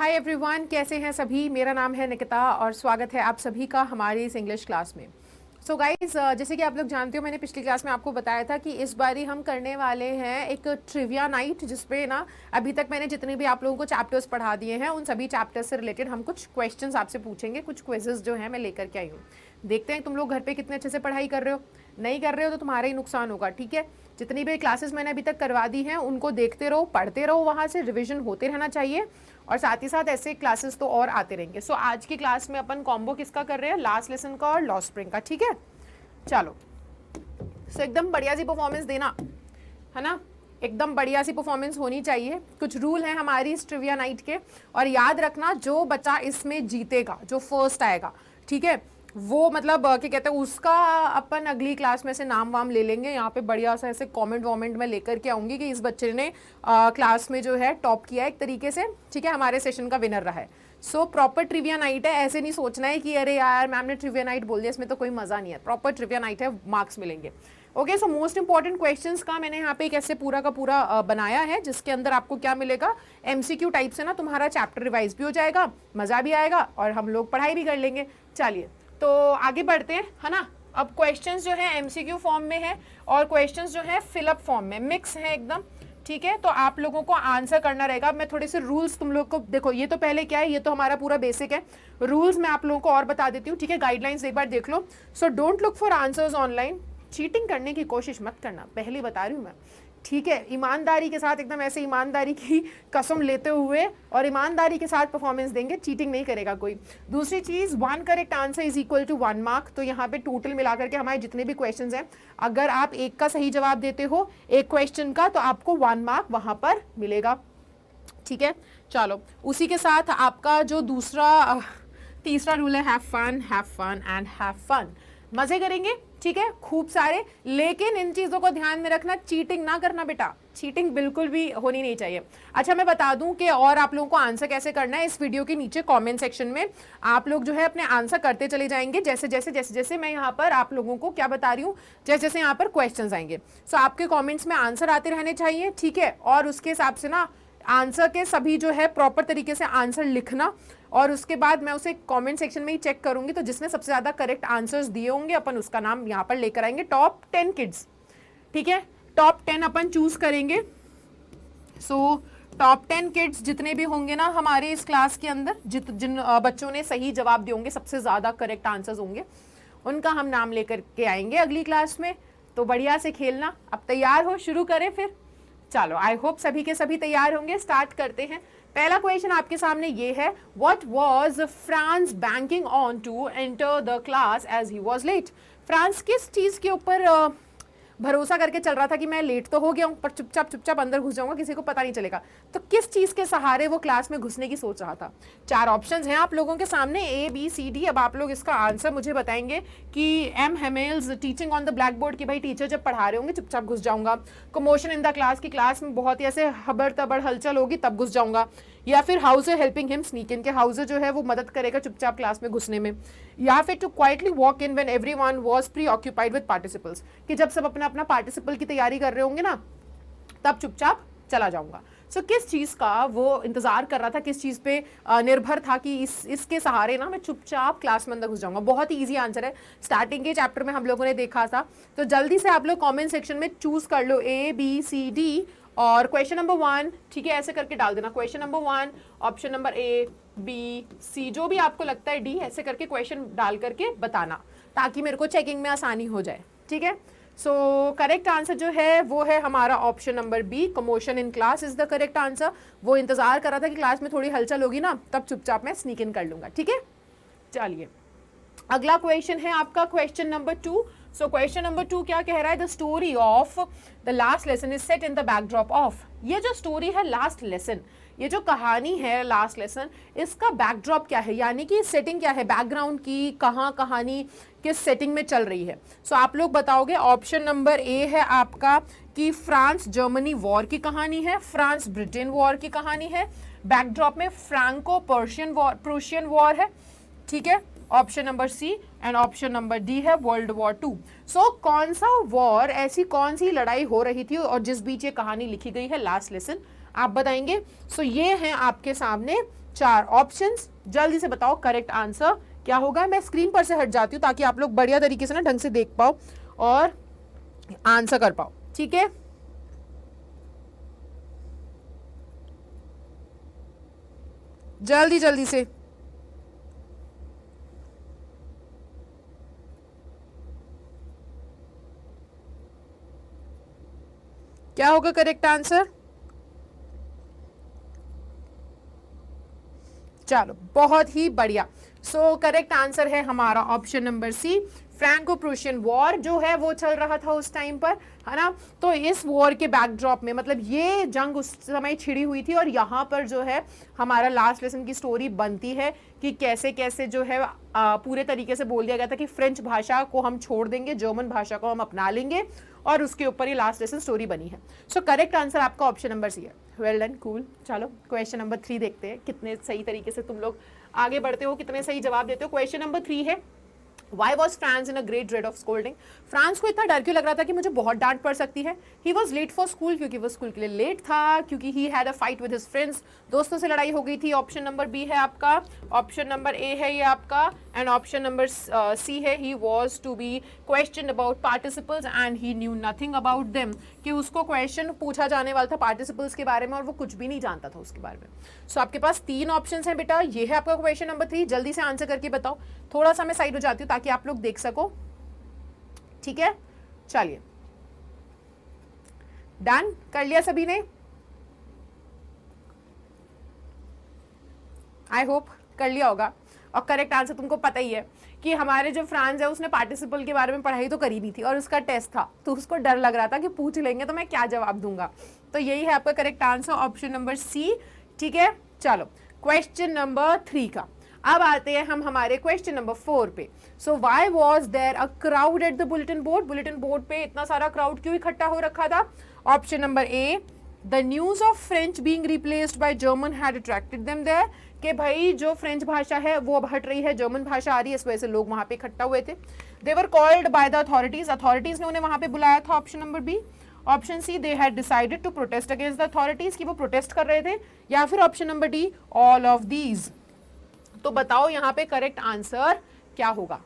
Hi everyone, कैसे हैं सभी। मेरा नाम है निकिता और स्वागत है आप सभी का हमारी इस इंग्लिश क्लास में। सो गाइज, जैसे कि आप लोग जानते हो, मैंने पिछली क्लास में आपको बताया था कि इस बारी हम करने वाले हैं एक ट्रिविया नाइट, जिसपे ना अभी तक मैंने जितने भी आप लोगों को चैप्टर्स पढ़ा दिए हैं उन सभी चैप्टर्स से रिलेटेड हम कुछ क्वेश्चंस आपसे पूछेंगे। कुछ क्विजेस जो है मैं लेकर के आई हूँ। देखते हैं तुम लोग घर पे कितने अच्छे से पढ़ाई कर रहे हो। नहीं कर रहे हो तो तुम्हारा ही नुकसान होगा, ठीक है। जितनी भी क्लासेस मैंने अभी तक करवा दी हैं उनको देखते रहो, पढ़ते रहो, वहाँ से रिविजन होते रहना चाहिए और साथ ही साथ ऐसे क्लासेस तो और आते रहेंगे। सो आज की क्लास में अपन कॉम्बो किसका कर रहे हैं, लास्ट लेसन का और लॉ स्प्रिंग का, ठीक है। चलो, सो एकदम बढ़िया सी परफॉर्मेंस देना है ना, एकदम बढ़िया सी परफॉर्मेंस होनी चाहिए। कुछ रूल हैं हमारी इस ट्रिविया नाइट के, और याद रखना जो बच्चा इसमें जीतेगा, जो फर्स्ट आएगा, ठीक है, वो मतलब क्या कहते हैं उसका अपन अगली क्लास में से नाम वाम ले लेंगे। यहाँ पे बढ़िया सा ऐसे कमेंट वमेंट में लेकर के आऊंगी कि इस बच्चे ने क्लास में जो है टॉप किया एक तरीके से, ठीक है, हमारे सेशन का विनर रहा है। सो प्रॉपर ट्रिविया नाइट है, ऐसे नहीं सोचना है कि अरे यार मैम ने ट्रिविया नाइट बोल दिया, इसमें तो कोई मजा नहीं है। प्रॉपर ट्रिविया नाइट है, मार्क्स मिलेंगे। Okay, so most important questions का मैंने यहाँ पे एक ऐसे पूरा का पूरा बनाया है, जिसके अंदर आपको क्या मिलेगा, एमसीक्यू टाइप से ना तुम्हारा चैप्टर रिवाइज भी हो जाएगा, मजा भी आएगा और हम लोग पढ़ाई भी कर लेंगे। चलिए तो आगे बढ़ते हैं, है ना। अब क्वेश्चंस जो है एमसीक्यू फॉर्म में है और क्वेश्चंस जो है फिलअप फॉर्म में, मिक्स है एकदम, ठीक है। तो आप लोगों को आंसर करना रहेगा। मैं थोड़े से रूल्स तुम लोग को, देखो ये तो पहले क्या है, ये तो हमारा पूरा बेसिक है। रूल्स मैं आप लोगों को और बता देती हूँ, ठीक है। गाइडलाइंस एक बार देख लो। So don't look for answers online, cheating करने की कोशिश मत करना, पहले बता रही हूँ मैं, ठीक है। ईमानदारी के साथ, एकदम ऐसे ईमानदारी की कसम लेते हुए और ईमानदारी के साथ परफॉर्मेंस देंगे, चीटिंग नहीं करेगा कोई। दूसरी चीज, 1 correct answer is equal to 1 mark. तो यहाँ पे टोटल मिलाकर के हमारे जितने भी क्वेश्चंस हैं, अगर आप एक का सही जवाब देते हो एक क्वेश्चन का, तो आपको 1 मार्क वहां पर मिलेगा, ठीक है। चलो, उसी के साथ आपका जो तीसरा रूल है, have fun and have fun. मजे करेंगे, ठीक है, खूब सारे, लेकिन इन चीजों को ध्यान में रखना, चीटिंग ना करना बेटा, चीटिंग बिल्कुल भी होनी नहीं चाहिए। अच्छा, मैं बता दूं कि और आप लोगों को आंसर कैसे करना है, इस वीडियो के नीचे कमेंट सेक्शन में आप लोग जो है अपने आंसर करते चले जाएंगे, जैसे जैसे मैं यहाँ पर आप लोगों को क्या बता रही हूँ, जैसे जैसे यहाँ पर क्वेश्चंस आएंगे। सो आपके कॉमेंट्स में आंसर आते रहने चाहिए, ठीक है। और उसके हिसाब से ना आंसर के सभी जो है प्रॉपर तरीके से आंसर लिखना, और उसके बाद मैं उसे कमेंट सेक्शन में ही चेक करूंगी। तो जिसने सबसे ज्यादा करेक्ट आंसर्स दिए होंगे अपन उसका नाम यहाँ पर लेकर आएंगे, टॉप 10 किड्स, ठीक है। टॉप 10 अपन चूज करेंगे। सो टॉप 10 किड्स जितने भी होंगे ना हमारे इस क्लास के अंदर, जिन बच्चों ने सही जवाब दिए होंगे, सबसे ज्यादा करेक्ट आंसर्स होंगे, उनका हम नाम लेकर के आएंगे अगली क्लास में। तो बढ़िया से खेलना। अब तैयार हो, शुरू करें फिर। चलो, आई होप सभी के सभी तैयार होंगे। स्टार्ट करते हैं। पहला क्वेश्चन आपके सामने ये है, what was France banking on to enter the class as he was late. France किस चीज के ऊपर भरोसा करके चल रहा था कि मैं लेट तो हो गया हूं पर चुपचाप अंदर घुस जाऊंगा, किसी को पता नहीं चलेगा। तो किस चीज के सहारे वो क्लास में घुसने की सोच रहा था। 4 ऑप्शंस हैं आप लोगों के सामने, A B C D। अब आप लोग इसका आंसर मुझे बताएंगे कि M Hamel's teaching on the blackboard, कि भाई टीचर जब पढ़ा रहे होंगे चुपचाप घुस जाऊंगा। कमोशन इन द क्लास, की क्लास में बहुत ही ऐसे हबड़ तबड़ हलचल होगी तब घुस जाऊंगा। या फिर हाउसर हेल्पिंग हिम स्नीक इन, के हाउसर जो है वो मदद करेगा चुपचाप क्लास में घुसने में। या फिर to quietly walk in when everyone was preoccupied with participles, कि जब सब अपना अपना पार्टिसिपल की तैयारी कर रहे होंगे ना तब चुपचाप चला जाऊंगा। सो किस चीज का वो इंतजार कर रहा था, किस चीज पे निर्भर था कि इसके सहारे ना मैं चुपचाप क्लास में अंदर घुस जाऊंगा। बहुत ही इजी आंसर है, स्टार्टिंग के चैप्टर में हम लोगों ने देखा था। तो जल्दी से आप लोग कमेंट सेक्शन में चूज कर लो A B C D और क्वेश्चन नंबर 1, ठीक है, ऐसे करके डाल देना। Question number 1, option number A B C, जो भी आपको लगता है D, ऐसे करके क्वेश्चन डाल करके बताना, ताकि मेरे को चेकिंग में आसानी हो जाए, ठीक है। सो करेक्ट आंसर जो है वो है हमारा option number B, commotion in class is the correct answer. वो इंतजार कर रहा था कि क्लास में थोड़ी हलचल होगी ना, तब चुपचाप मैं स्नीक इन कर लूंगा, ठीक है। चलिए, अगला क्वेश्चन है आपका question number 2। So question number 2 क्या कह रहा है, the story of the last lesson is set in the backdrop of. ये जो स्टोरी है लास्ट लेसन, ये जो कहानी है लास्ट लेसन, इसका बैकड्रॉप क्या है, यानी कि सेटिंग क्या है, बैकग्राउंड की, कहाँ कहानी किस सेटिंग में चल रही है। सो आप लोग बताओगे। ऑप्शन नंबर A है आपका कि फ्रांस जर्मनी वॉर की कहानी है, फ्रांस ब्रिटेन वॉर की कहानी है, बैकड्रॉप में फ्रांको प्रूशियन वॉर है, ठीक है। Option number C and option number D है वर्ल्ड वॉर 2। सो कौन सा वॉर, ऐसी कौन सी लड़ाई हो रही थी और जिस बीच ये कहानी लिखी गई है लास्ट लेसन, आप बताएंगे। सो ये हैं आपके सामने 4 ऑप्शंस। जल्दी से बताओ करेक्ट आंसर क्या होगा। मैं स्क्रीन पर से हट जाती हूँ ताकि आप लोग बढ़िया तरीके से ना ढंग से देख पाओ और आंसर कर पाओ, ठीक है। जल्दी जल्दी से। क्या होगा करेक्ट आंसर? चलो बहुत ही बढ़िया। सो करेक्ट आंसर है हमारा option number C. Franco Prussian war जो है वो चल रहा था उस टाइम पर, है ना। तो इस वॉर के बैकड्रॉप में, मतलब ये जंग उस समय छिड़ी हुई थी और यहाँ पर जो है हमारा लास्ट लेसन की स्टोरी बनती है कि कैसे कैसे जो है पूरे तरीके से बोल दिया गया था कि फ्रेंच भाषा को हम छोड़ देंगे, जर्मन भाषा को हम अपना लेंगे, और उसके ऊपर ये लास्ट लेसन स्टोरी बनी है। सो करेक्ट आंसर आपका ऑप्शन नंबर सी है। Well done, cool. चलो क्वेश्चन नंबर 3 देखते हैं कितने सही तरीके से तुम लोग आगे बढ़ते हो, कितने सही जवाब देते हो। क्वेश्चन नंबर 3 है, Why was France in a great dread of scolding? France को इतना डर क्यों लग रहा था कि मुझे बहुत डांट पड़ सकती है? He was late for school, क्योंकि वो स्कूल के लिए लेट था, क्योंकि he had a fight with his friends, दोस्तों से लड़ाई हो गई थी। ऑप्शन नंबर बी है आपका, ऑप्शन नंबर ए है ये आपका, एंड ऑप्शन नंबर सी है he was to be questioned about participles and he knew nothing about them, कि उसको क्वेश्चन पूछा जाने वाला था पार्टिसिपल्स के बारे में और वो कुछ भी नहीं जानता था उसके बारे में। सो आपके पास 3 ऑप्शंस हैं बेटा, ये है आपका क्वेश्चन नंबर 3। जल्दी से आंसर करके बताओ। थोड़ा सा मैं साइड हो जाती हूँ ताकि आप लोग देख सको, ठीक है। चलिए, डन कर लिया सभी ने? आई होप कर लिया होगा। और करेक्ट आंसर तुमको पता ही है कि हमारे जो फ्रांस है उसने पार्टिसिपल के बारे में पढ़ाई तो करी नहीं थी और उसका टेस्ट था, तो उसको डर लग रहा था कि पूछ लेंगे तो मैं क्या जवाब दूंगा। तो यही है आपका correct answer, option number C, ठीक है। चलो क्वेश्चन नंबर 3 का अब आते हैं हम हमारे क्वेश्चन नंबर 4 पे। So why was there a crowd at the bulletin board? Bulletin board पे इतना सारा क्राउड क्यों इकट्ठा हो रखा था? Option number A, the news of French being replaced by German had attracted them there, कि भाई जो फ्रेंच भाषा है वो अब हट रही है, जर्मन भाषा आ रही है, इस वजह से लोग वहां पे इकट्ठा हुए थे। They were called by the authorities, authorities ने उन्हें वहां पे बुलाया था। Option number B. Option C, they had decided to protest against the authorities, कि वो प्रोटेस्ट कर रहे थे। या फिर option number D, all of these. तो बताओ यहाँ पे करेक्ट आंसर क्या होगा?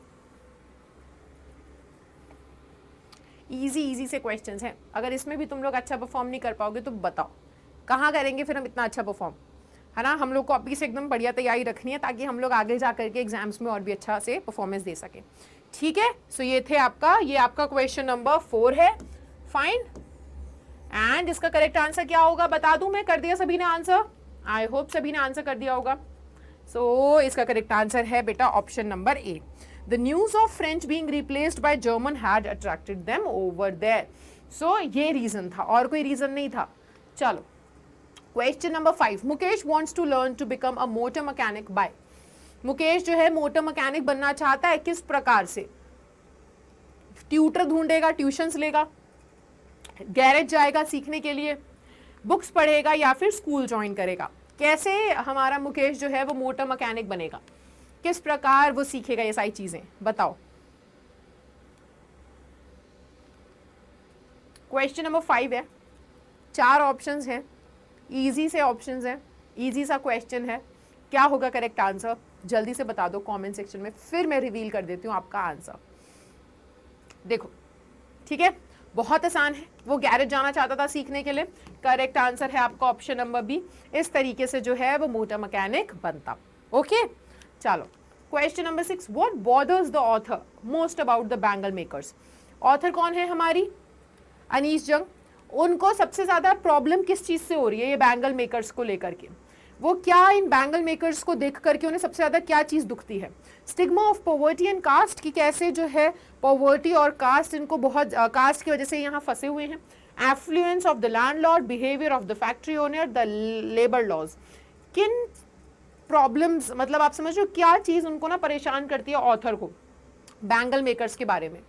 इजी इजी से क्वेश्चंस हैं, अगर इसमें भी तुम लोग अच्छा परफॉर्म नहीं कर पाओगे तो बताओ कहाँ करेंगे फिर हम इतना अच्छा परफॉर्म, है ना। हम लोग को अभी से एकदम बढ़िया तैयारी रखनी है ताकि हम लोग आगे जा करके एग्जाम्स में और भी अच्छा से परफॉर्मेंस दे सके, ठीक है। सो ये थे आपका, ये आपका क्वेश्चन नंबर 4 है, फाइन। एंड इसका करेक्ट आंसर क्या होगा बता दूं मैं? कर दिया सभी ने आंसर? आई होप सभी ने आंसर कर दिया होगा। सो इसका करेक्ट आंसर है बेटा option number A, the news of French being replaced by German had attracted them over there. So ये रीजन था और कोई रीजन नहीं था। चलो question number 5, Mukesh wants to learn to become a motor mechanic by. Mukesh जो है मोटर मैकेनिक बनना चाहता है, किस प्रकार से? ट्यूटर ढूंढेगा, ट्यूशंस लेगा, गैरेज जाएगा सीखने के लिए, बुक्स पढ़ेगा, या फिर स्कूल ज्वाइन करेगा? कैसे हमारा मुकेश जो है वो मोटर मैकेनिक बनेगा, किस प्रकार वो सीखेगा ये सारी चीजें, बताओ। क्वेश्चन नंबर 5 है, 4 ऑप्शंस हैं, इजी से ऑप्शंस हैं, इजी सा क्वेश्चन है। क्या होगा करेक्ट आंसर? जल्दी से बता दो कमेंट सेक्शन में, फिर मैं रिवील कर देती हूँ आपका आंसर। देखो ठीक है, बहुत आसान है। वो गैरेज जाना चाहता था सीखने के लिए, करेक्ट आंसर है आपका ऑप्शन नंबर बी। इस तरीके से जो है वो मोटर मैकेनिक बनता। ओके चलो question number 6, what bothers the author most about the bangle makers? Author कौन है हमारी? अनीस जंग। उनको सबसे ज्यादा प्रॉब्लम किस चीज से हो रही है ये बैंगल मेकर्स को लेकर के? वो क्या इन बैंगल मेकर्स को देख करके उन्हें सबसे ज्यादा क्या चीज दुखती है? Stigma of poverty and caste, की कैसे जो है पॉवर्टी और कास्ट इनको बहुत कास्ट की वजह से यहाँ फंसे हुए हैं। Affluence of the landlord, behaviour of the factory owner, the labour laws. किन प्रॉब्लम्स, मतलब आप समझ रहे हो क्या चीज उनको ना परेशान करती है ऑथर को बैंगल मेकर्स के बारे में?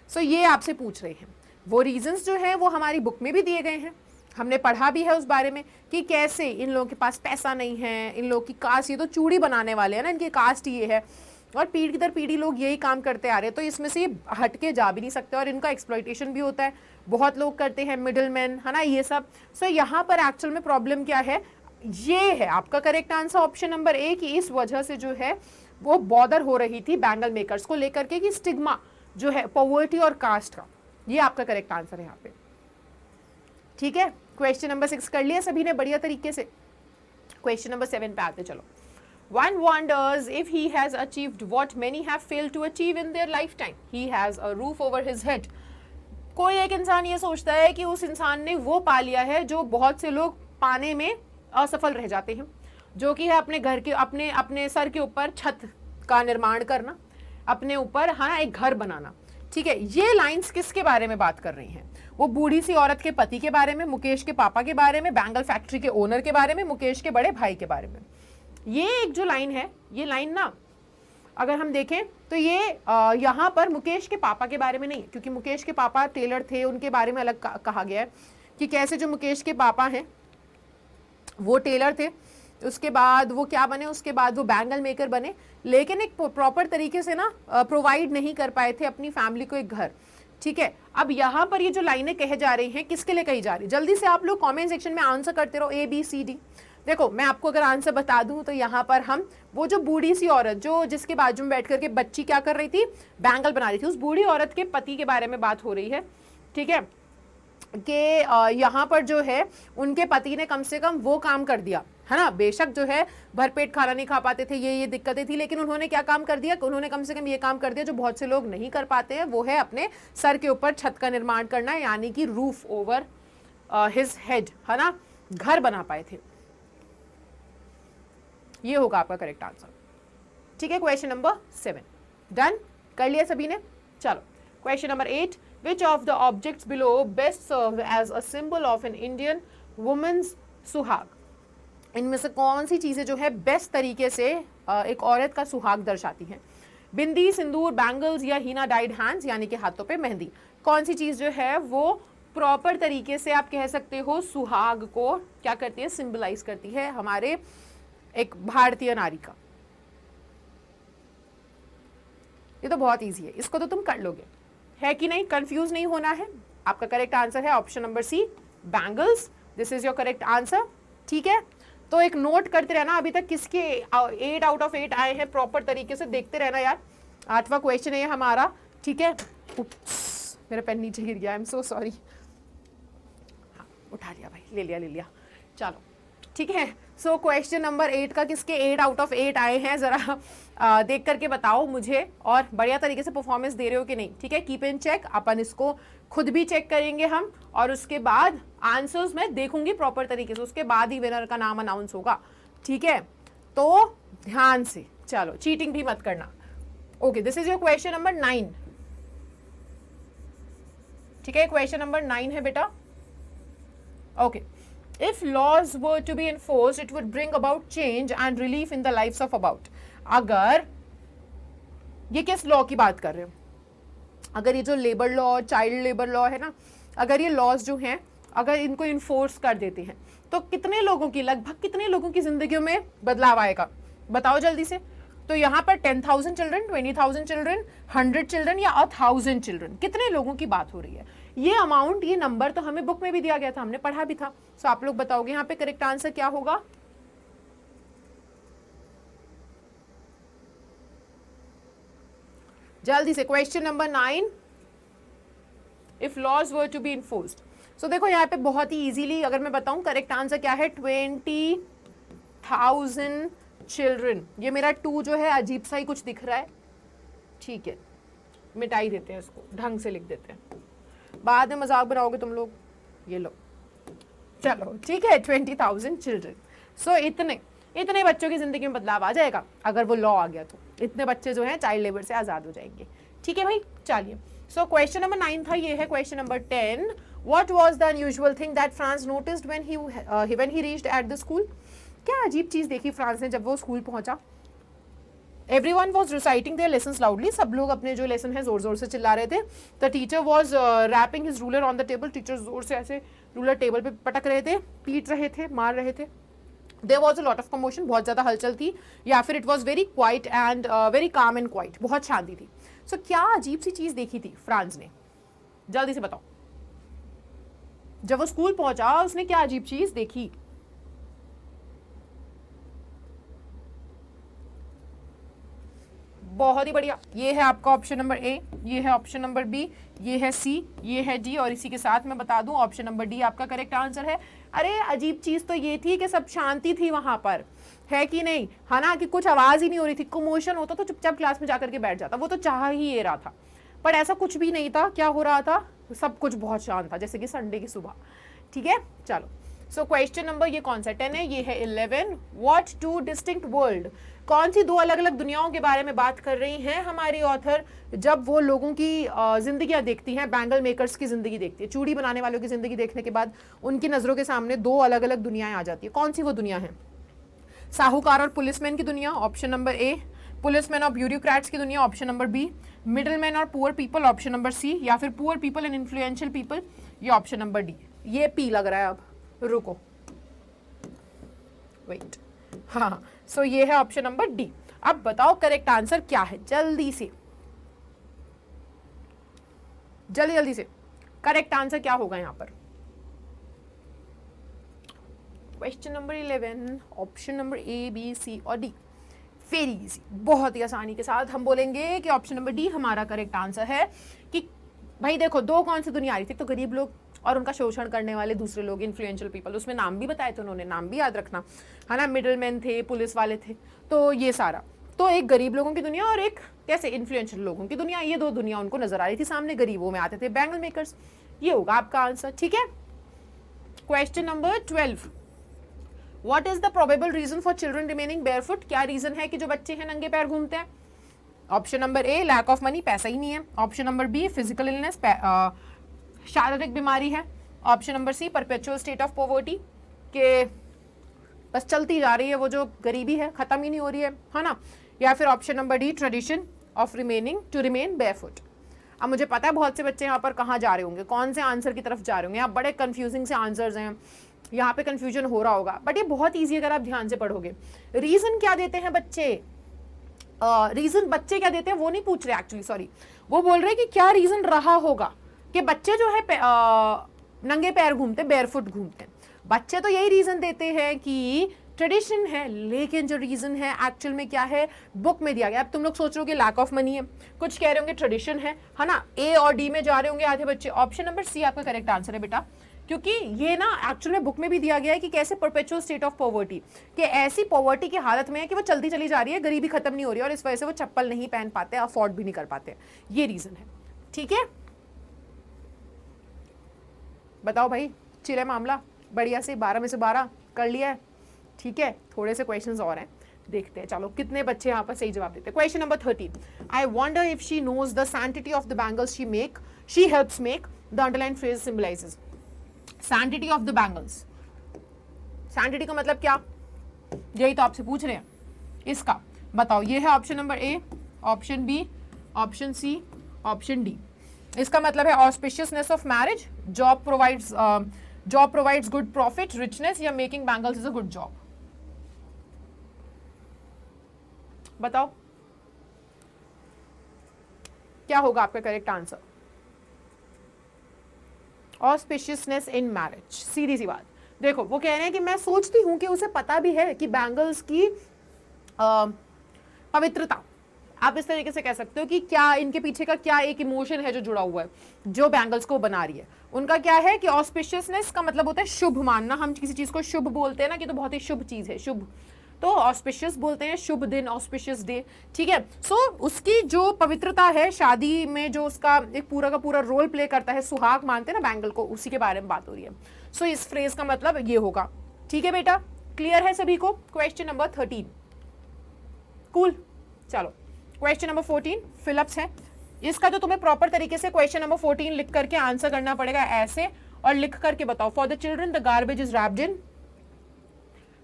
सो ये आपसे पूछ रहे हैं। वो रीजंस जो है वो हमारी बुक में भी दिए गए हैं, हमने पढ़ा भी है उस बारे में कि कैसे इन लोगों के पास पैसा नहीं है, इन लोगों की कास्ट, ये तो चूड़ी बनाने वाले हैं ना, इनकी कास्ट ये है, और पीढ़ी दर पीढ़ी लोग यही काम करते आ रहे हैं, तो इसमें से ये हट के जा भी नहीं सकते और इनका एक्सप्लॉइटेशन भी होता है, बहुत लोग करते हैं, मिडिल मैन, है ना, ये सब। सो यहाँ पर एक्चुअल में प्रॉब्लम क्या है, ये है आपका करेक्ट आंसर ऑप्शन नंबर ए, कि इस वजह से जो है वो बॉदर हो रही थी बैंगल मेकर्स को लेकर के कि स्टिग्मा जो है पॉवर्टी और कास्ट का, ये आपका करेक्ट आंसर है यहाँ पे। ठीक है, क्वेश्चन नंबर 6 कर लिया सभी ने बढ़िया तरीके से। क्वेश्चन नंबर 7 पे आते चलो। One wonders if he has achieved what many have failed to achieve in their lifetime. He has a roof over his head. कोई एक इंसान ये सोचता है कि उस इंसान ने वो पा लिया है जो बहुत से लोग पाने में असफल रह जाते हैं, जो कि है अपने घर के अपने सर के ऊपर छत का निर्माण करना, अपने ऊपर हाँ एक घर बनाना। ठीक है, ये लाइंस किसके बारे में बात कर रही हैं? वो बूढ़ी सी औरत के पति के बारे में, मुकेश के पापा के बारे में, बैंगल फैक्ट्री के ओनर के बारे में, मुकेश के बड़े भाई के बारे में। ये एक जो लाइन है, ये लाइन ना अगर हम देखें तो ये यहाँ पर मुकेश के पापा के बारे में नहीं है, क्योंकि मुकेश के पापा टेलर थे, उनके बारे में अलग कहा गया है कि कैसे जो मुकेश के पापा हैं वो टेलर थे, उसके बाद वो क्या बने, उसके बाद वो बैंगल मेकर बने, लेकिन एक प्रॉपर तरीके से ना प्रोवाइड नहीं कर पाए थे अपनी फैमिली को एक घर। ठीक है, अब यहाँ पर ये जो लाइनें कहे जा रही हैं किसके लिए कही जा रही है, जल्दी से आप लोग कमेंट सेक्शन में आंसर करते रहो, ABCD। देखो मैं आपको अगर आंसर बता दूं तो यहाँ पर हम वो जो बूढ़ी सी औरत जो जिसके बाजू में बैठ करके बच्ची क्या कर रही थी, बैंगल बना रही थी, उस बूढ़ी औरत के पति के बारे में बात हो रही है। ठीक है, कि यहाँ पर जो है उनके पति ने कम से कम वो काम कर दिया, है ना, बेशक जो है भरपेट खाना नहीं खा पाते थे, ये दिक्कतें थी, लेकिन उन्होंने क्या काम कर दिया, उन्होंने कम से कम ये काम कर दिया जो बहुत से लोग नहीं कर पाते हैं, वो है अपने सर के ऊपर छत का निर्माण करना, यानी कि रूफ ओवर हिज हेड, है ना, घर बना पाए थे। ये होगा आपका करेक्ट आंसर। ठीक है, क्वेश्चन नंबर 7 डन कर लिया सभी ने। चलो question number 8, which of the objects below best serve as a symbol of an Indian woman's सुहाग? इनमें से कौन सी चीजें जो है बेस्ट तरीके से एक औरत का सुहाग दर्शाती हैं? बिंदी, सिंदूर, बैंगल्स या हीना डाइड हैंड्स, यानी कि हाथों पे मेहंदी। कौन सी चीज जो है वो प्रॉपर तरीके से आप कह सकते हो सुहाग को क्या करती है, सिंबलाइज करती है हमारे एक भारतीय नारी का? ये तो बहुत इजी है, इसको तो तुम कर लोगे, है कि नहीं, कंफ्यूज नहीं होना है। आपका करेक्ट आंसर है option number C, bangles. This is your correct answer. ठीक है, तो एक नोट करते रहना, अभी तक किसके 8 आउट ऑफ 8 आए हैं, प्रॉपर तरीके से देखते रहना यार। 8वां क्वेश्चन है हमारा। ठीक है, मेरा पेन नीचे गिर गया, आई एम सो सॉरी। हाँ उठा लिया भाई, ले लिया। चलो ठीक है, सो क्वेश्चन नंबर 8 का किसके 8 आउट ऑफ 8 आए हैं, जरा देख करके बताओ मुझे, और बढ़िया तरीके से परफॉर्मेंस दे रहे हो कि नहीं। ठीक है, कीप इन चेक, अपन इसको खुद भी चेक करेंगे हम, और उसके बाद आंसर्स मैं देखूंगी प्रॉपर तरीके से, उसके बाद ही विनर का नाम अनाउंस होगा। ठीक है, तो ध्यान से, चलो चीटिंग भी मत करना। Okay, this is your question number 9। ठीक है, क्वेश्चन नंबर 9 है बेटा। Okay, if laws were to be enforced it would bring about change and relief in the lives of about। अगर ये किस लॉ की बात कर रहे हो, अगर ये जो labour law, child labour law है ना, अगर ये लॉज जो हैं अगर इनको इन्फोर्स कर देते हैं तो कितने लोगों की, लगभग कितने लोगों की जिंदगियों में बदलाव आएगा, बताओ जल्दी से। तो यहाँ पर 10,000 चिल्ड्रन, 20,000 चिल्ड्रन, 100 चिल्ड्रन या 1,000 चिल्ड्रन, कितने लोगों की बात हो रही है? ये अमाउंट, ये नंबर तो हमें बुक में भी दिया गया था, हमने पढ़ा भी था। सो आप लोग बताओगे यहाँ पे करेक्ट आंसर क्या होगा? जल्दी से, question number 9, if laws were to be enforced. So देखो यहाँ पे बहुत ही इजीली अगर मैं बताऊं करेक्ट आंसर क्या है, 20,000 चिल्ड्रन। ये मेरा 2 जो है अजीब सा ही कुछ दिख रहा है, ठीक है, मिटाई देते हैं इसको, ढंग से लिख देते हैं, बाद में मजाक बनाओगे तुम लोग। ये लो, चलो ठीक है, 20,000 चिल्ड्रन। सो इतने बच्चों की जिंदगी में बदलाव आ जाएगा अगर वो लॉ आ गया तो। इतने बच्चे जो हैं चाइल्ड लेबर से आजाद हो जाएंगे। ठीक है भाई, चलिए। सो क्वेश्चन नंबर 9 था, ये है question number 10। What was the unusual thing that France noticed when he reached at the school? क्या अजीब चीज देखी फ्रांस ने जब वो स्कूल पहुंचा? Everyone was reciting their lessons loudly। सब लोग अपने जो लेसन है जोर जोर से चिल्ला रहे थे। The teacher was rapping his ruler on the table। Teacher जोर से ऐसे रूलर टेबल पे पटक रहे थे, पीट रहे थे, मार रहे थे। There was a lot of commotion, बहुत ज्यादा हलचल थी, या फिर it was very quiet and very calm and quiet, बहुत शांति थी। सो क्या अजीब सी चीज देखी थी फ्रांस ने, जल्दी से बताओ। जब वो स्कूल पहुंचा उसने क्या अजीब चीज देखी? बहुत ही बढ़िया, ये है आपका ऑप्शन नंबर ए, ये है ऑप्शन नंबर बी, ये है सी, ये है डी, और इसी के साथ मैं बता दूं ऑप्शन नंबर डी आपका करेक्ट आंसर है। अरे अजीब चीज तो ये थी कि सब शांति थी वहां पर, है कि नहीं, है ना, कि कुछ आवाज ही नहीं हो रही थी। कमोशन होता तो चुपचाप क्लास में जाकर के बैठ जाता, वो तो चाह ही ये रहा था, पर ऐसा कुछ भी नहीं था। क्या हो रहा था? सब कुछ बहुत शांत था, जैसे कि संडे की सुबह। ठीक है, चलो। सो क्वेश्चन नंबर, ये कौन सा 10 है? ये है 11। व्हाट टू डिस्टिंक्ट वर्ल्ड, कौन सी दो अलग अलग दुनियाओं के बारे में बात कर रही हैं हमारी ऑथर जब वो लोगों की जिंदगियां देखती हैं, बैंगल मेकर्स की जिंदगी देखती है, चूड़ी बनाने वालों की जिंदगी देखने के बाद उनकी नजरों के सामने दो अलग अलग दुनियाएं आ जाती है। कौन सी वो दुनिया है? साहूकार और पुलिसमैन की दुनिया, ऑप्शन नंबर ए। पुलिसमैन और ब्यूरोक्रेट्स की दुनिया, ऑप्शन नंबर बी। मिडिलमैन और poor people, option number C. या फिर poor people and influential people, ये ऑप्शन नंबर डी। ये पी लग रहा है, अब रुको, वेट, हाँ, सो ये है ऑप्शन नंबर डी। अब बताओ करेक्ट आंसर क्या है, जल्दी से, जल्दी जल्दी से, करेक्ट आंसर क्या होगा यहां पर? Question number 11, option number A, B, C और डी। वेरी इजी, बहुत ही आसानी के साथ हम बोलेंगे कि ऑप्शन नंबर डी हमारा करेक्ट आंसर है। कि भाई देखो, दो कौन सी दुनिया आ रही थी? तो गरीब लोग और उनका शोषण करने वाले दूसरे लोग, इन्फ्लुएंशियल पीपल, उसमें नाम भी बताए थे उन्होंने, नाम भी याद रखना, है ना। मिडिलमैन थे, पुलिस वाले थे, तो ये सारा, तो एक गरीब लोगों की दुनिया और एक कैसे इन्फ्लुएंशियल लोगों की दुनिया, ये दो दुनिया उनको नजर आ रही थी सामने। गरीबों में आते थे बैंगल मेकर्स, ये होगा आपका आंसर। ठीक है, question number 12, what is the probable reason for children remaining barefoot, क्या रीजन है कि जो बच्चे हैं नंगे पैर घूमते हैं? Option number A, lack of money, पैसा ही नहीं है। Option number B, physical illness, शारीरिक बीमारी है। Option number C, perpetual state of poverty, के बस चलती जा रही है वो जो गरीबी है, खत्म ही नहीं हो रही है ना। या फिर option number D, tradition of remaining to remain barefoot. अब मुझे पता है बहुत से बच्चे यहाँ पर कहाँ जा रहे होंगे, कौन से आंसर की तरफ जा रहे होंगे। यहाँ बड़े कंफ्यूजिंग से आंसर्स हैं, यहाँ पे कंफ्यूजन हो रहा होगा, बट ये बहुत ईजी अगर आप ध्यान से पढ़ोगे। रीजन क्या देते हैं बच्चे? रीजन बच्चे क्या देते हैं वो नहीं पूछ रहे एक्चुअली, सॉरी, वो बोल रहे हैं कि क्या रीजन रहा होगा कि बच्चे जो है नंगे पैर घूमते, बेयरफुट घूमते हैं। बच्चे तो यही रीजन देते हैं कि ट्रेडिशन है, लेकिन जो रीजन है एक्चुअल में क्या है, बुक में दिया गया। अब तुम लोग सोच रहे हो कि लैक ऑफ मनी है, कुछ कह रहे होंगे ट्रेडिशन है ना। ए और डी में जा रहे होंगे आधे बच्चे। ऑप्शन नंबर सी आपका करेक्ट आंसर है बेटा, क्योंकि ये ना एक्चुअल में बुक में भी दिया गया है कि कैसे परपेचुअल स्टेट ऑफ पॉवर्टी, कि ऐसी पॉवर्टी की हालत में है कि वो चलती चली जा रही है, गरीबी खत्म नहीं हो रही है, और इस वजह से वो चप्पल नहीं पहन पाते, अफोर्ड भी नहीं कर पाते, ये रीजन है। ठीक है, बताओ भाई, चिल है मामला, बढ़िया से 12 में से 12 कर लिया है। ठीक है, थोड़े से क्वेश्चंस और हैं, देखते हैं चलो कितने बच्चे यहाँ पर सही जवाब देते हैं। Question number 13, I wonder if she knows the sanctity of the bangles she helps make, the underline phrase symbolises. Sanctity of the bangles, sanctity का मतलब क्या, यही तो आपसे पूछ रहे हैं, इसका बताओ। ये है option number A, option B, option C, option D. इसका मतलब है auspiciousness of marriage, job provides good profit, richness, या making bangles is a good job. बताओ क्या होगा आपका correct answer? Auspiciousness in marriage, सीधी सी बात। देखो वो कह रहे हैं कि मैं सोचती हूं कि उसे पता भी है कि बैंगल्स की पवित्रता, आप इस तरीके से कह सकते हो कि क्या इनके पीछे का क्या एक इमोशन है जो जुड़ा हुआ है, जो बैंगल्स को बना रही है। उनका क्या है कि ऑस्पिशियसनेस का मतलब होता है शुभ मानना, हम किसी चीज को शुभ बोलते हैं ना कि तो बहुत ही शुभ चीज है, शुभ, तो ऑस्पिशियस बोलते हैं, शुभ दिन, ऑस्पिशियस डे। ठीक है, सो उसकी जो पवित्रता है शादी में, जो उसका एक पूरा का पूरा रोल प्ले करता है, सुहाग मानते हैं ना बैंगल को, उसी के बारे में बात हो रही है। सो इस फ्रेज का मतलब ये होगा। ठीक है बेटा, क्लियर है सभी को? Question number 13, cool. चलो क्वेश्चन नंबर 14 फिलिप्स है। इसका जो तुम्हें प्रॉपर तरीके से क्वेश्चन नंबर 14 लिख करके आंसर करना पड़ेगा ऐसे, और लिख करके बताओ। For the children the garbage is wrapped in,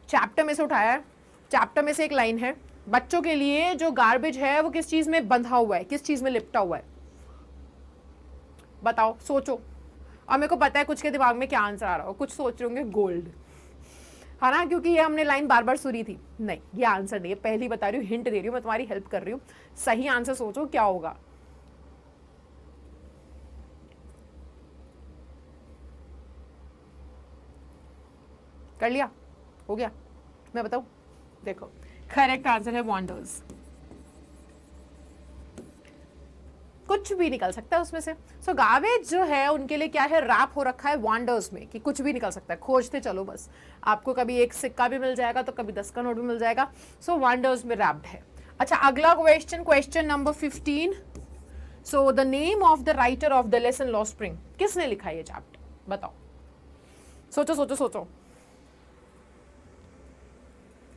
chapter में से उठाया है, चैप्टर में से एक लाइन है, बच्चों के लिए जो गार्बेज है वो किस चीज में बंधा हुआ है, किस चीज में लिपटा हुआ है, बताओ, सोचो। और मेरे को पता है कुछ के दिमाग में क्या आंसर आ रहा हो, कुछ सोच रहे होंगे गोल्ड, है ना, क्योंकि ये हमने लाइन बार बार सुनी थी। नहीं, ये आंसर नहीं है, पहली बता रही हूँ, हिंट दे रही हूँ, मैं तुम्हारी हेल्प कर रही हूँ। सही आंसर सोचो क्या होगा। कर लिया, हो गया, मैं बताऊं? देखो, करेक्ट आंसर है वॉन्डर्स। कुछ भी निकल सकता है उसमें से। सो गार्बेज जो है उनके लिए क्या है, रैप हो रखा है वॉन्डर्स में, कि कुछ भी निकल सकता है, खोजते चलो बस। आपको कभी एक सिक्का भी मिल जाएगा तो कभी 10 का नोट भी मिल जाएगा। सो वॉन्डर्स में रैप्ड है। अच्छा, अगला question, question number 15। So the name of the writer of the lesson law spring, किसने लिखा है ये चैप्टर, बताओ। सोचो सोचो सोचो,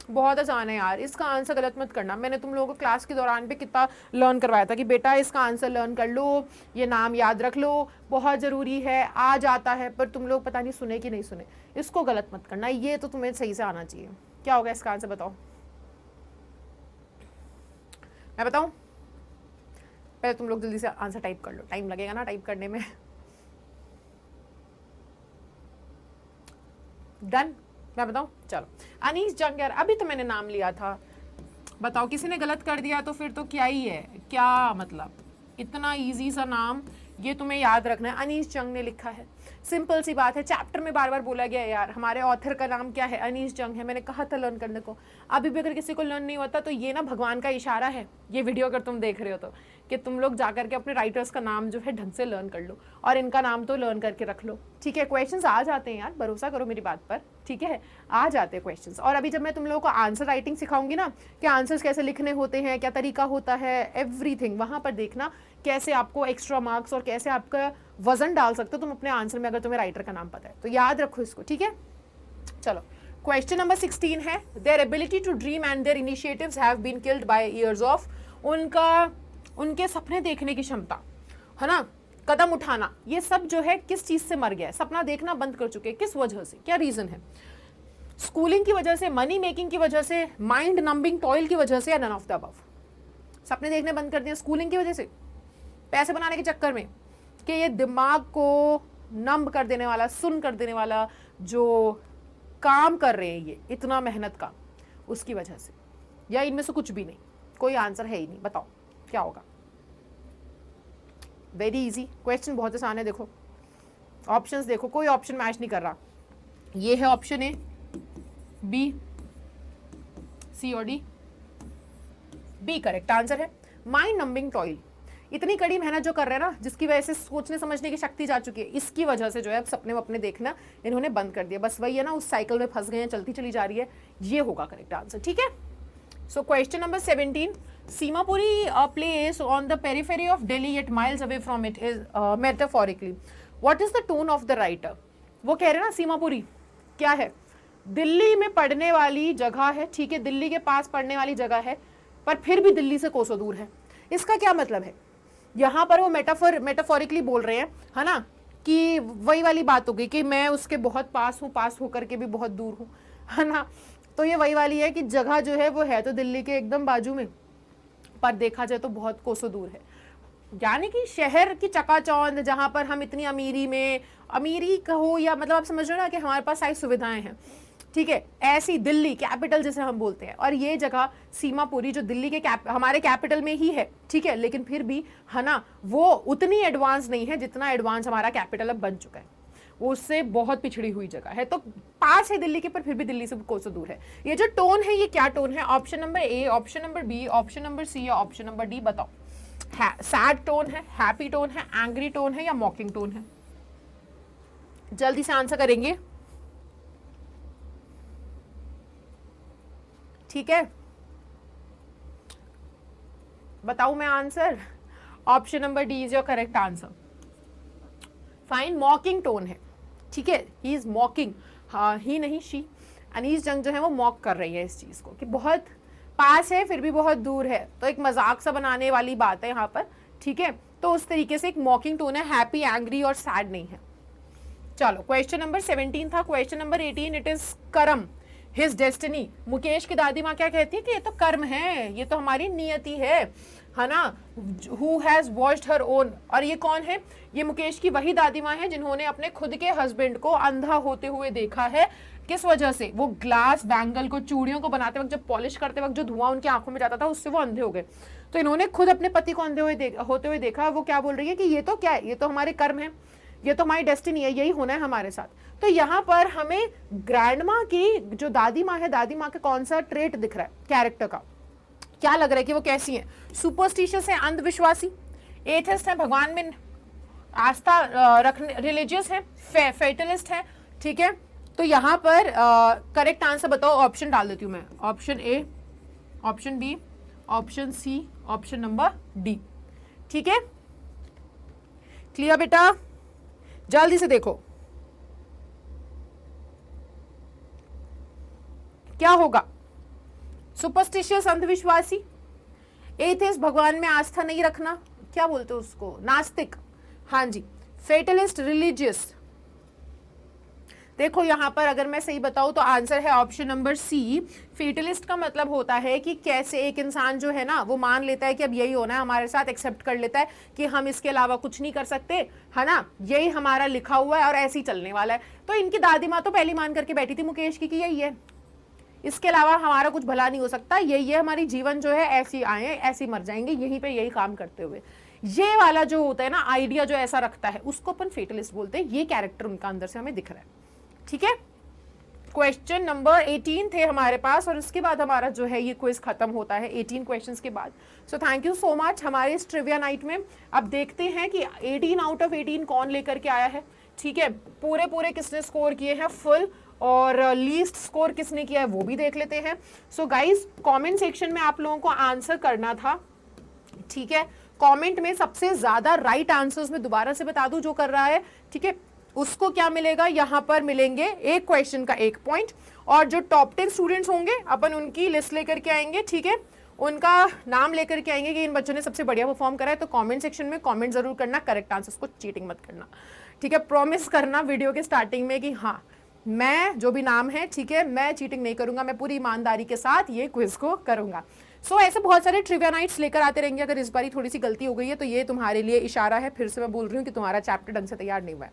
बहुत आसान है यार, इसका आंसर गलत मत करना। मैंने तुम लोगों को क्लास के दौरान भी कितना लर्न करवाया था कि बेटा इसका आंसर लर्न कर लो, ये नाम याद रख लो, बहुत ज़रूरी है, आ जाता है, पर तुम लोग पता नहीं सुने कि नहीं सुने। इसको गलत मत करना, ये तो तुम्हें सही से आना चाहिए। क्या होगा इसका आंसर, बताओ। मैं बताऊँ? पहले तुम लोग जल्दी से आंसर टाइप कर लो, टाइम लगेगा ना टाइप करने में। डन? मैं बताऊं? चलो, अनीस जंग यार, अभी तो मैंने नाम लिया था। बताओ, किसी ने गलत कर दिया तो फिर तो क्या ही है, क्या मतलब, इतना इजी सा नाम, ये तुम्हें याद रखना है। अनीस जंग ने लिखा है, सिंपल सी बात है, चैप्टर में बार बार बोला गया है यार, हमारे ऑथर का नाम क्या है, अनीस जंग है। मैंने कहा था लर्न करने को, अभी भी अगर किसी को लर्न नहीं होता तो ये ना भगवान का इशारा है, ये वीडियो अगर तुम देख रहे हो तो, कि तुम लोग जाकर के अपने राइटर्स का नाम जो है ढंग से लर्न कर लो, और इनका नाम तो लर्न करके रख लो, ठीक है। क्वेश्चंस आ जाते हैं यार, भरोसा करो मेरी बात पर, ठीक है, आ जाते हैं क्वेश्चंस। और अभी जब मैं तुम लोगों को आंसर राइटिंग सिखाऊंगी ना, कि आंसर्स कैसे लिखने होते हैं, क्या तरीका होता है, एवरीथिंग वहाँ पर देखना कैसे आपको एक्स्ट्रा मार्क्स और कैसे आपका वजन डाल सकते हो तुम अपने आंसर में, अगर तुम्हें राइटर का नाम पता है तो। याद रखो इसको, ठीक है। चलो, क्वेश्चन नंबर 16 है, their ability to dream and their initiatives have been killed by years of, उनके सपने देखने की क्षमता, है ना, कदम उठाना, ये सब जो है किस चीज से मर गया है, सपना देखना बंद कर चुके हैं, किस वजह से, क्या रीजन है? स्कूलिंग की वजह से, मनी मेकिंग की वजह से, माइंड नंबिंग टॉयल की वजह से, या नन ऑफ द अबव? सपने देखने बंद कर दिए स्कूलिंग की वजह से, पैसे बनाने के चक्कर में, कि ये दिमाग को नंब कर देने वाला, सुन कर देने वाला जो काम कर रहे हैं ये इतना मेहनत का, उसकी वजह से, या इनमें से कुछ भी नहीं? कोई आंसर है ही नहीं, बताओ क्या होगा। वेरी इजी क्वेश्चन, बहुत आसान है। देखो ऑप्शंस, देखो कोई ऑप्शन मैच नहीं कर रहा। ये है ऑप्शन ए, बी, सी और डी। बी करेक्ट आंसर है। माइंड नंबिंग टॉयल, इतनी कड़ी मेहनत जो कर रहे हैं ना, जिसकी वजह से सोचने समझने की शक्ति जा चुकी है, इसकी वजह से जो है अब सपने अपने देखना इन्होंने बंद कर दिया। बस वही है ना, उस साइकिल में फंस गए हैं, चलती चली जा रही है। ये होगा करेक्ट आंसर, ठीक है। So question number 17, Seemapuri place on the periphery of Delhi yet miles away from it is metaphorically what is the tone of the writer? वो कह रहे हैं ना सीमापुरी क्या है, दिल्ली में पढ़ने वाली जगह है, ठीक है, दिल्ली के पास पढ़ने वाली जगह है, पर फिर भी दिल्ली से कोसों दूर है। इसका क्या मतलब है? यहाँ पर वो मेटाफोरिकली बोल रहे हैं, है ना, कि वही वाली बात हो गई कि मैं उसके बहुत पास हूँ, पास होकर के भी बहुत दूर हूँ, है ना। तो ये वही वाली है कि जगह जो है वो है तो दिल्ली के एकदम बाजू में, पर देखा जाए तो बहुत कोसों दूर है। यानी कि शहर की चकाचौंध, जहाँ पर हम इतनी अमीरी कहो या मतलब आप समझ रहे हो ना कि हमारे पास सारी सुविधाएं हैं, ठीक है, ऐसी दिल्ली कैपिटल जिसे हम बोलते हैं, और ये जगह सीमापुरी जो दिल्ली के हमारे कैपिटल में ही है, ठीक है, लेकिन फिर भी है ना वो उतनी एडवांस नहीं है जितना एडवांस हमारा कैपिटल अब बन चुका है, वो उससे बहुत पिछड़ी हुई जगह है। तो पास है दिल्ली के, पर फिर भी दिल्ली से कोसों दूर है। ये जो टोन है ये क्या टोन है? Option number A, option number B, option number C या ऑप्शन नंबर डी, बताओ। सैड टोन है, हैप्पी टोन है, एंग्री टोन है या मॉकिंग टोन है? जल्दी से आंसर करेंगे, ठीक है, बताऊं मैं answer? Option number D is your correct answer. Fine, मॉकिंग tone है, ठीक है, ही इज मॉकिंग, हाँ ही नहीं शी, अनीस जंग जो है वो मॉक कर रही है इस चीज को कि बहुत पास है फिर भी बहुत दूर है, तो एक मजाक सा बनाने वाली बात है यहाँ पर, ठीक है। तो उस तरीके से एक मॉकिंग टोन है, हैप्पी, एंग्री और सैड नहीं है। चलो, क्वेश्चन नंबर 17 था। क्वेश्चन नंबर 18, इट इज कर्म, हिज डेस्टिनी। मुकेश की दादी माँ क्या कहती है कि ये तो कर्म है, ये तो हमारी नियति है ना। Who has watched her own, और ये कौन है? ये मुकेश की वही दादी माँ है जिन्होंने अपने खुद के हस्बैंड को अंधा होते हुए देखा है किस वजह से? वो ग्लास बैंगल को, चूड़ियों को बनाते वक्त, जब पॉलिश करते वक्त जो धुआं उनकी आंखों में जाता था, उससे वो अंधे हो गए। तो इन्होंने खुद अपने पति को अंधे होते हुए देखा। वो क्या बोल रही है कि ये तो क्या है, ये तो हमारे कर्म है, ये तो हमारी डेस्टिनी है, यही होना है हमारे साथ। तो यहाँ पर हमें ग्रैंड माँ की जो दादी माँ है, दादी माँ का कौन सा ट्रेट दिख रहा है कैरेक्टर का? क्या लग रहा है कि वो कैसी है? सुपरस्टिशियस है, अंधविश्वासी, एथिस्ट है, भगवान में आस्था रखने, रिलीजियस है, फेटलिस्ट है, ठीक है। तो यहाँ पर करेक्ट आंसर बताओ, ऑप्शन डाल देती हूँ मैं, option A, option B, option C, option number D, ठीक है। क्लियर बेटा? जल्दी से देखो क्या होगा। सुपरस्टिशियस, अंधविश्वासी, एथिस्ट, भगवान में आस्था नहीं रखना, क्या बोलते हो उसको, नास्तिक, हाँ जी, फेटलिस्ट, रिलीजियस। देखो यहां पर अगर मैं सही बताऊं तो आंसर है ऑप्शन नंबर सी। फेटलिस्ट का मतलब होता है कि कैसे एक इंसान जो है ना, वो मान लेता है कि अब यही होना है हमारे साथ, एक्सेप्ट कर लेता है कि हम इसके अलावा कुछ नहीं कर सकते, है ना, यही हमारा लिखा हुआ है और ऐसे ही चलने वाला है। तो इनकी दादी माँ तो पहली मान करके बैठी थी मुकेश की कि यही है, इसके अलावा हमारा कुछ भला नहीं हो सकता, यही है हमारी जीवन जो है, ऐसी आए ऐसी मर जाएंगे, यहीं पे यही काम करते हुए। ये वाला जो होता है ना आइडिया, जो ऐसा रखता है, उसको अपन फेटलिस्ट बोलते हैं। ये कैरेक्टर उनका अंदर से हमें दिख रहा है, ठीक है। क्वेश्चन नंबर 18 थे हमारे पास, और उसके बाद हमारा जो है ये क्विज खत्म होता है 18 क्वेश्चंस के बाद। So thank you so much हमारे इस ट्रिविया नाइट में। अब देखते हैं कि 18 आउट ऑफ 18 कौन लेकर के आया है, ठीक है। पूरे किसने स्कोर किए हैं फुल, और लीस्ट स्कोर किसने किया है वो भी देख लेते हैं। सो गाइज कमेंट सेक्शन में आप लोगों को आंसर करना था, ठीक है। कमेंट में सबसे ज्यादा राइट आंसर्स में दोबारा से बता दूं जो कर रहा है, ठीक है, उसको क्या मिलेगा, यहां पर मिलेंगे एक क्वेश्चन का 1 पॉइंट, और जो टॉप 10 स्टूडेंट्स होंगे अपन उनकी लिस्ट लेकर के आएंगे, ठीक है, उनका नाम लेकर के आएंगे कि इन बच्चों ने सबसे बढ़िया परफॉर्म करा है। तो कमेंट सेक्शन में कमेंट जरूर करना, करेक्ट आंसर्स को चीटिंग मत करना, ठीक है। प्रॉमिस करना वीडियो के स्टार्टिंग में कि हाँ मैं जो भी नाम है, ठीक है, मैं चीटिंग नहीं करूंगा, मैं पूरी ईमानदारी के साथ ये क्विज को करूंगा। सो ऐसे बहुत सारे ट्रिविया नाइट्स लेकर आते रहेंगे। अगर इस बारी थोड़ी सी गलती हो गई है तो ये तुम्हारे लिए इशारा है, फिर से मैं बोल रही हूँ कि तुम्हारा चैप्टर ढंग से तैयार नहीं हुआ है।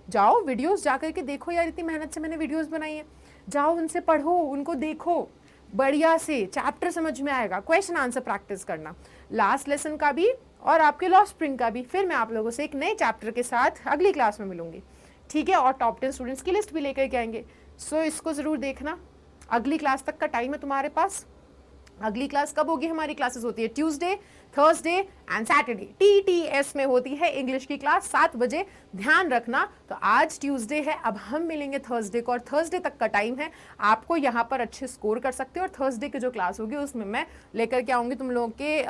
जाओ वीडियोस जा करके देखो यार, इतनी मेहनत से मैंने वीडियोस बनाई है, जाओ उनसे पढ़ो, उनको देखो, बढ़िया से चैप्टर समझ में आएगा। क्वेश्चन आंसर प्रैक्टिस करना, लास्ट लेसन का भी और आपके लॉ स्प्रिंग का भी। फिर मैं आप लोगों से एक नए चैप्टर के साथ अगली क्लास में मिलूंगी, ठीक है, और टॉप 10 स्टूडेंट्स की लिस्ट भी लेकर के आएंगे। सो इसको जरूर देखना। अगली क्लास तक का टाइम है तुम्हारे पास। अगली क्लास कब होगी? हमारी क्लासेस होती है Tuesday, Thursday and Saturday. TTS में होती है इंग्लिश की क्लास 7 बजे, ध्यान रखना। तो आज ट्यूसडे है, अब हम मिलेंगे थर्सडे को, और थर्सडे तक का टाइम है, आपको यहाँ पर अच्छे स्कोर कर सकते हो। और थर्सडे की जो क्लास होगी उसमें मैं लेकर के आऊँगी तुम लोगों के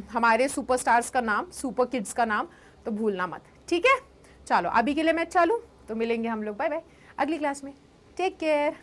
हमारे सुपरस्टार्स का नाम, सुपर किड्स का नाम, तो भूलना मत, ठीक है। चलो अभी के लिए मैं चलूँ, तो मिलेंगे हम लोग, बाय बाय अगली क्लास में, टेक केयर।